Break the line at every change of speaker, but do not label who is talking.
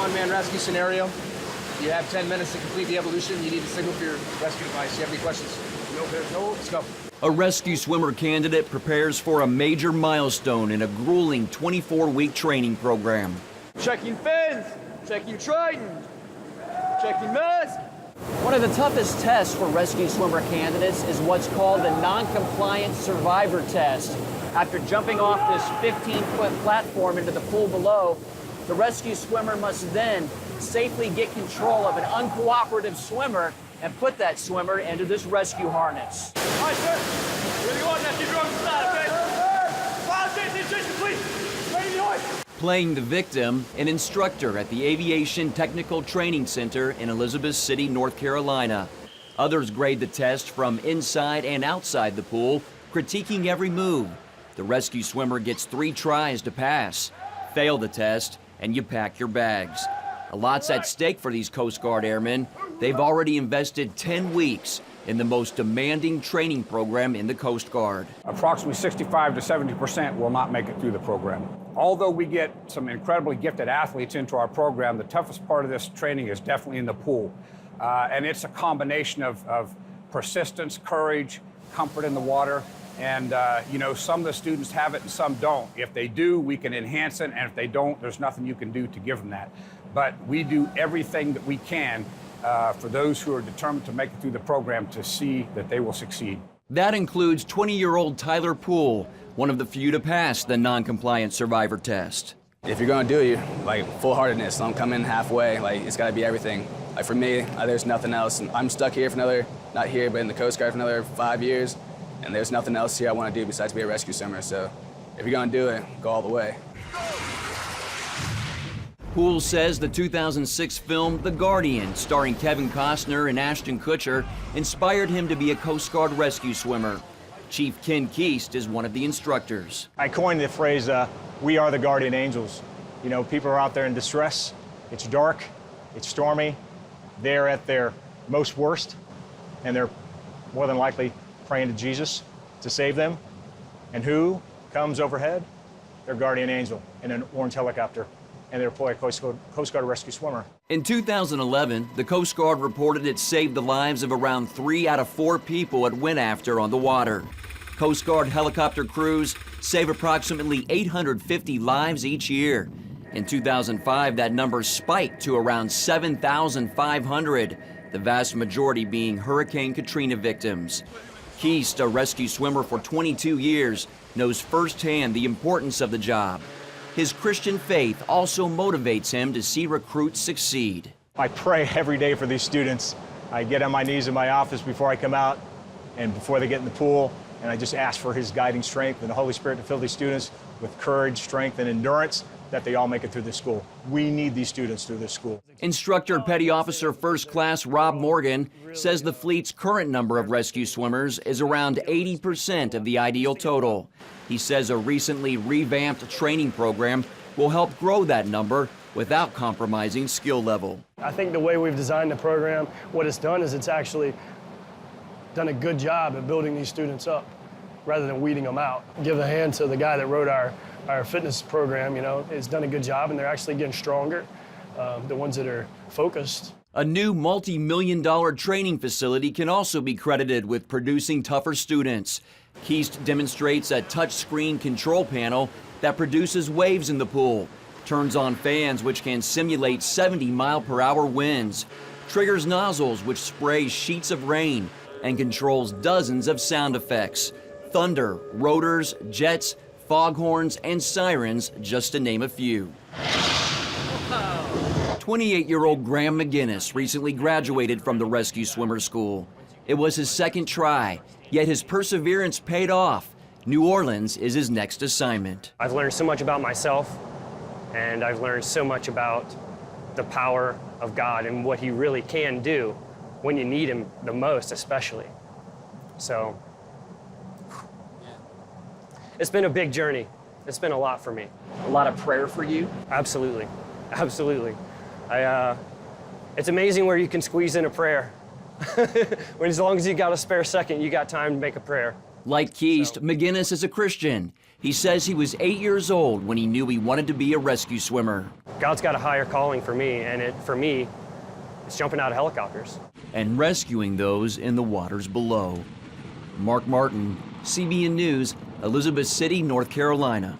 one-man rescue scenario. You have 10 minutes to complete the evolution. You need to signal for your rescue device. You have any questions? No, let's go.
A rescue swimmer candidate prepares for a major milestone in a grueling 24-week training program.
Checking fins, checking trident, checking mask.
One of the toughest tests for rescue swimmer candidates is what's called the non-compliant survivor test. After jumping off this 15-foot platform into the pool below, the rescue swimmer must then safely get control of an uncooperative swimmer and put that swimmer into this rescue harness.
All right, sir. Ready to go on now. Keep your arms aside, okay? Fire station, please. Ready to go.
Playing the victim, an instructor at the Aviation Technical Training Center in Elizabeth City, North Carolina. Others grade the test from inside and outside the pool, critiquing every move. The rescue swimmer gets 3 tries to pass. Fail the test, and you pack your bags. A lot's at stake for these Coast Guard airmen. They've already invested 10 weeks in the most demanding training program in the Coast Guard.
Approximately 65 to 70% will not make it through the program. Although we get some incredibly gifted athletes into our program, the toughest part of this training is definitely in the pool. And it's a combination of persistence, courage, comfort in the water. And, you know, some of the students have it and some don't. If they do, we can enhance it. And if they don't, there's nothing you can do to give them that. But we do everything that we can for those who are determined to make it through the program to see that they will succeed.
That includes 20-year-old Tyler Poole, one of the few to pass the non-compliant survivor test.
If you're gonna do it, full-heartedness. Don't come in halfway. It's gotta be everything. For me, there's nothing else. I'm stuck here for not here, but in the Coast Guard for another 5 years. And there's nothing else here I want to do besides be a rescue swimmer. So if you're going to do it, go all the way.
Poole says the 2006 film The Guardian, starring Kevin Costner and Ashton Kutcher, inspired him to be a Coast Guard rescue swimmer. Chief Ken Keast is one of the instructors.
I coined the phrase, we are the guardian angels. You know, people are out there in distress. It's dark, it's stormy. They're at their most worst, and they're more than likely praying to Jesus to save them. And who comes overhead? Their guardian angel in an orange helicopter, and they deploy a Coast Guard rescue swimmer.
In 2011, the Coast Guard reported it saved the lives of around 3 out of 4 people it went after on the water. Coast Guard helicopter crews save approximately 850 lives each year. In 2005, that number spiked to around 7,500, the vast majority being Hurricane Katrina victims. Keast, a rescue swimmer for 22 years, knows firsthand the importance of the job. His Christian faith also motivates him to see recruits succeed.
I pray every day for these students. I get on my knees in my office before I come out and before they get in the pool, and I just ask for his guiding strength and the Holy Spirit to fill these students with courage, strength, and endurance, that they all make it through this school. We need these students through this school.
Instructor Petty Officer First Class Rob Morgan says the fleet's current number of rescue swimmers is around 80% of the ideal total. He says a recently revamped training program will help grow that number without compromising skill level.
I think the way we've designed the program, what it's done is it's actually done a good job at building these students up rather than weeding them out. Give a hand to the guy that wrote our fitness program. You know, it's done a good job, and they're actually getting stronger, the ones that are focused.
A new multi-million-dollar training facility can also be credited with producing tougher students. Keast demonstrates a touchscreen control panel that produces waves in the pool, turns on fans which can simulate 70-mile-per-hour winds, triggers nozzles which spray sheets of rain, and controls dozens of sound effects: thunder, rotors, jets, foghorns, and sirens, just to name a few. 28-year-old Graham McGinnis recently graduated from the Rescue Swimmer School. It was his second try, yet his perseverance paid off. New Orleans is his next assignment.
I've learned so much about myself, and I've learned so much about the power of God and what He really can do when you need Him the most, especially. So, it's been a big journey. It's been a lot for me.
A lot of prayer for you?
Absolutely, absolutely. It's amazing where you can squeeze in a prayer. As long as you got a spare second, you got time to make a prayer.
Like Keast, McGinnis is a Christian. He says he was 8 years old when he knew he wanted to be a rescue swimmer.
God's got a higher calling for me, and for me, it's jumping out of helicopters.
And rescuing those in the waters below. Mark Martin, CBN News, Elizabeth City, North Carolina.